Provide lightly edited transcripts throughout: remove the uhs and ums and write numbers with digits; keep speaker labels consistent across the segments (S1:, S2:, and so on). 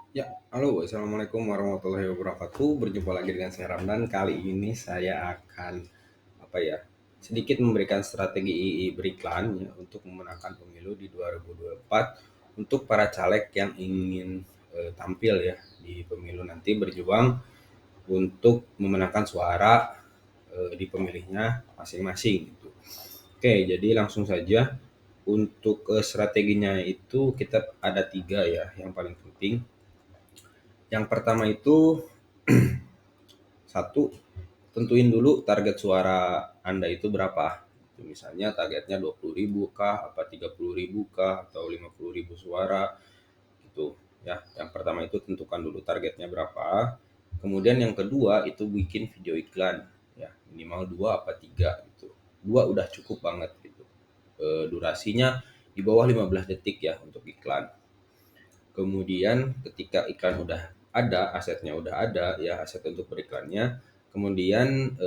S1: Ya, halo, assalamualaikum warahmatullahi wabarakatuh. Berjumpa lagi dengan saya Ramdan. Kali ini saya akan apa ya sedikit memberikan strategi beriklan ya untuk memenangkan pemilu di 2024 untuk para caleg yang ingin tampil ya di pemilu nanti berjuang untuk memenangkan suara di pemilihnya masing-masing gitu. Oke, jadi langsung saja untuk strateginya itu kita ada tiga ya yang paling penting. Yang pertama itu satu, tentuin dulu target suara Anda itu berapa. Itu misalnya targetnya 20.000 kah, apa 30.000 kah, atau 50.000 suara gitu. Ya, yang pertama itu tentukan dulu targetnya berapa. Kemudian yang kedua itu bikin video iklan ya, minimal 2 apa 3 gitu. 2 udah cukup banget gitu. Durasinya di bawah 15 detik ya untuk iklan. Kemudian ketika iklan udah ada, asetnya udah ada ya, aset untuk beriklannya. Kemudian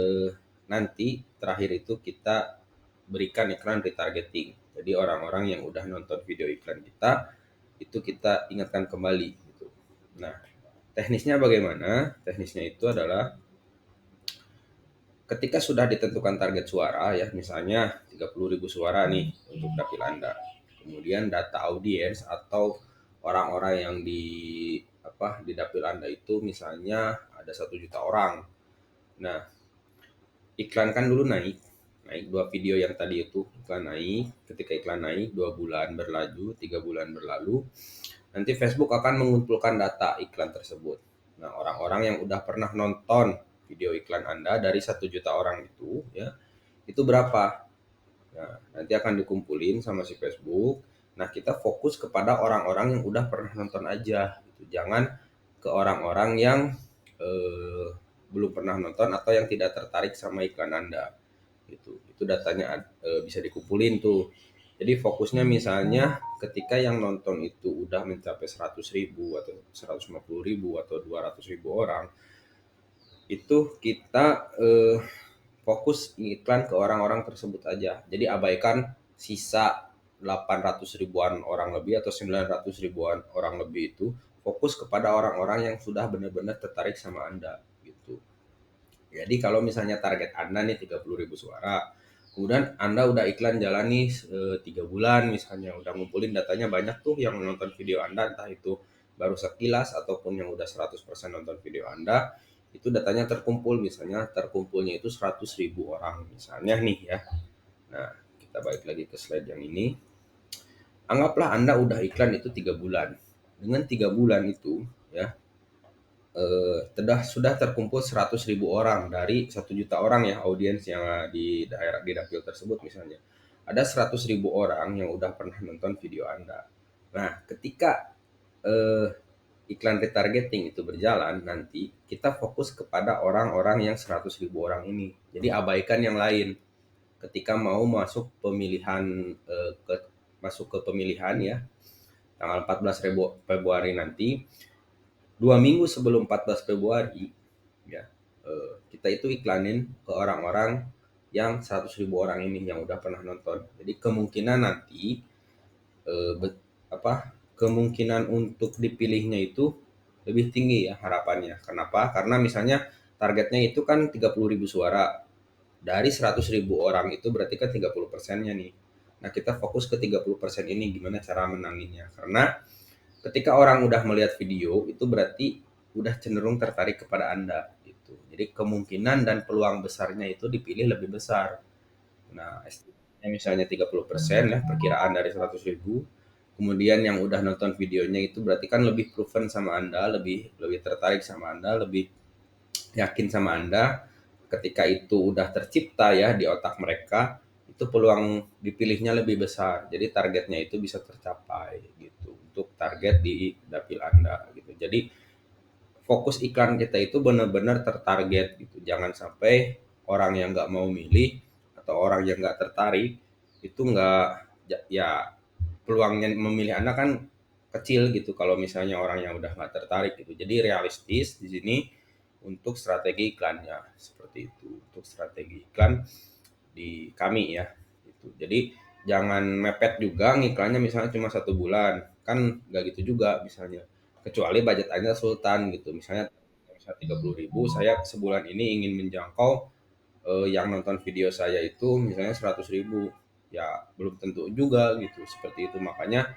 S1: nanti terakhir itu kita berikan iklan retargeting. Jadi orang-orang yang udah nonton video iklan kita itu kita ingatkan kembali gitu. Nah, teknisnya bagaimana? Teknisnya itu adalah ketika sudah ditentukan target suara ya, misalnya 30.000 suara nih untuk dapil Anda. Kemudian data audiens atau orang-orang yang di dapil Anda itu misalnya ada 1 juta orang. Nah, iklankan dulu naik. Naik 2 video yang tadi itu iklan naik. Ketika iklan naik 2 bulan berlalu, 3 bulan berlalu, nanti Facebook akan mengumpulkan data iklan tersebut. Nah, orang-orang yang udah pernah nonton video iklan Anda dari 1 juta orang itu ya, itu berapa? Nah, nanti akan dikumpulin sama si Facebook. Nah, kita fokus kepada orang-orang yang udah pernah nonton aja gitu. Jangan ke orang-orang yang eh, belum pernah nonton atau yang tidak tertarik sama iklan Anda gitu. Itu datanya bisa dikumpulin tuh. Jadi fokusnya misalnya ketika yang nonton itu udah mencapai 100.000 atau 150.000 atau 200.000 orang, itu kita fokus iklan ke orang-orang tersebut aja. Jadi abaikan sisa 800 ribuan orang lebih atau 900 ribuan orang lebih itu, fokus kepada orang-orang yang sudah benar-benar tertarik sama Anda gitu. Jadi kalau misalnya target Anda nih 30.000 suara, kemudian Anda udah iklan jalan nih 3 bulan misalnya, udah ngumpulin datanya banyak tuh yang menonton video Anda, entah itu baru sekilas ataupun yang udah 100% nonton video Anda, itu datanya terkumpul, misalnya terkumpulnya itu 100.000 orang misalnya nih ya. Nah, kita balik lagi ke slide yang ini. Anggaplah Anda udah iklan itu 3 bulan. Dengan 3 bulan itu ya, sudah terkumpul 100.000 orang dari 1 juta orang ya audiens yang di daerah di dapil tersebut misalnya. Ada 100.000 orang yang udah pernah nonton video Anda. Nah, ketika eh, iklan retargeting itu berjalan, nanti kita fokus kepada orang-orang yang 100.000 orang ini. Jadi abaikan yang lain. Ketika mau masuk pemilihan masuk ke pemilihan ya tanggal 14 Februari nanti, 2 minggu sebelum 14 Februari ya, kita itu iklanin ke orang-orang yang 100.000 orang ini yang udah pernah nonton. Jadi kemungkinan nanti eh, be- kemungkinan untuk dipilihnya itu lebih tinggi ya harapannya. Kenapa? Karena misalnya targetnya itu kan 30.000 suara. Dari 100.000 orang itu berarti kan 30%-nya nih. Nah, kita fokus ke 30% ini gimana cara menanginnya. Karena ketika orang udah melihat video itu berarti udah cenderung tertarik kepada Anda gitu. Jadi kemungkinan dan peluang besarnya itu dipilih lebih besar. Nah, misalnya 30% ya perkiraan dari 100.000. Kemudian yang udah nonton videonya itu berarti kan lebih proven sama Anda, lebih lebih tertarik sama Anda, lebih yakin sama Anda. Ketika itu udah tercipta ya di otak mereka, itu peluang dipilihnya lebih besar. Jadi targetnya itu bisa tercapai gitu untuk target di dapil Anda gitu. Jadi fokus iklan kita itu benar-benar tertarget gitu. Jangan sampai orang yang nggak mau milih atau orang yang nggak tertarik itu nggak ya peluangnya memilih Anda kan kecil gitu kalau misalnya orang yang udah nggak tertarik gitu. Jadi realistis di sini untuk strategi iklannya seperti itu. Untuk strategi iklan di kami ya. Gitu. Jadi jangan mepet juga ngiklannya misalnya cuma 1 bulan kan nggak gitu juga misalnya kecuali budget Anda sultan gitu. Misalnya 30.000, saya sebulan ini ingin menjangkau yang nonton video saya itu misalnya 100.000, ya belum tentu juga gitu, seperti itu. Makanya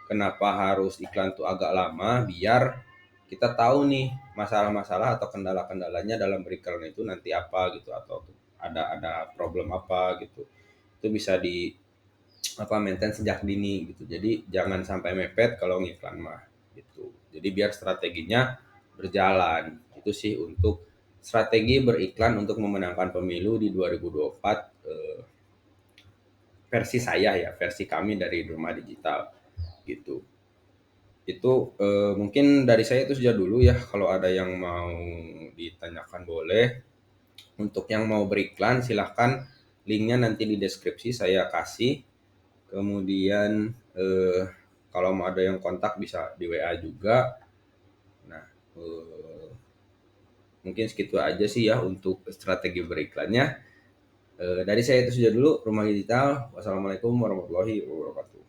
S1: kenapa harus iklan tuh agak lama, biar kita tahu nih masalah-masalah atau kendala-kendalanya dalam beriklan itu nanti apa gitu, atau ada problem apa gitu. Itu bisa di apa maintain sejak dini gitu. Jadi jangan sampai mepet kalau ngiklan mah gitu. Jadi biar strateginya berjalan. Itu sih untuk strategi beriklan untuk memenangkan pemilu di 2024, versi saya ya, versi kami dari Rumah Digital gitu. Itu mungkin dari saya itu saja dulu ya. Kalau ada yang mau ditanyakan boleh. Untuk yang mau beriklan silahkan, linknya nanti di deskripsi saya kasih. Kemudian kalau mau ada yang kontak bisa di WA juga. Nah, mungkin segitu aja sih ya untuk strategi beriklannya. Dari saya itu saja dulu, Rumah Digital. Wassalamualaikum warahmatullahi wabarakatuh.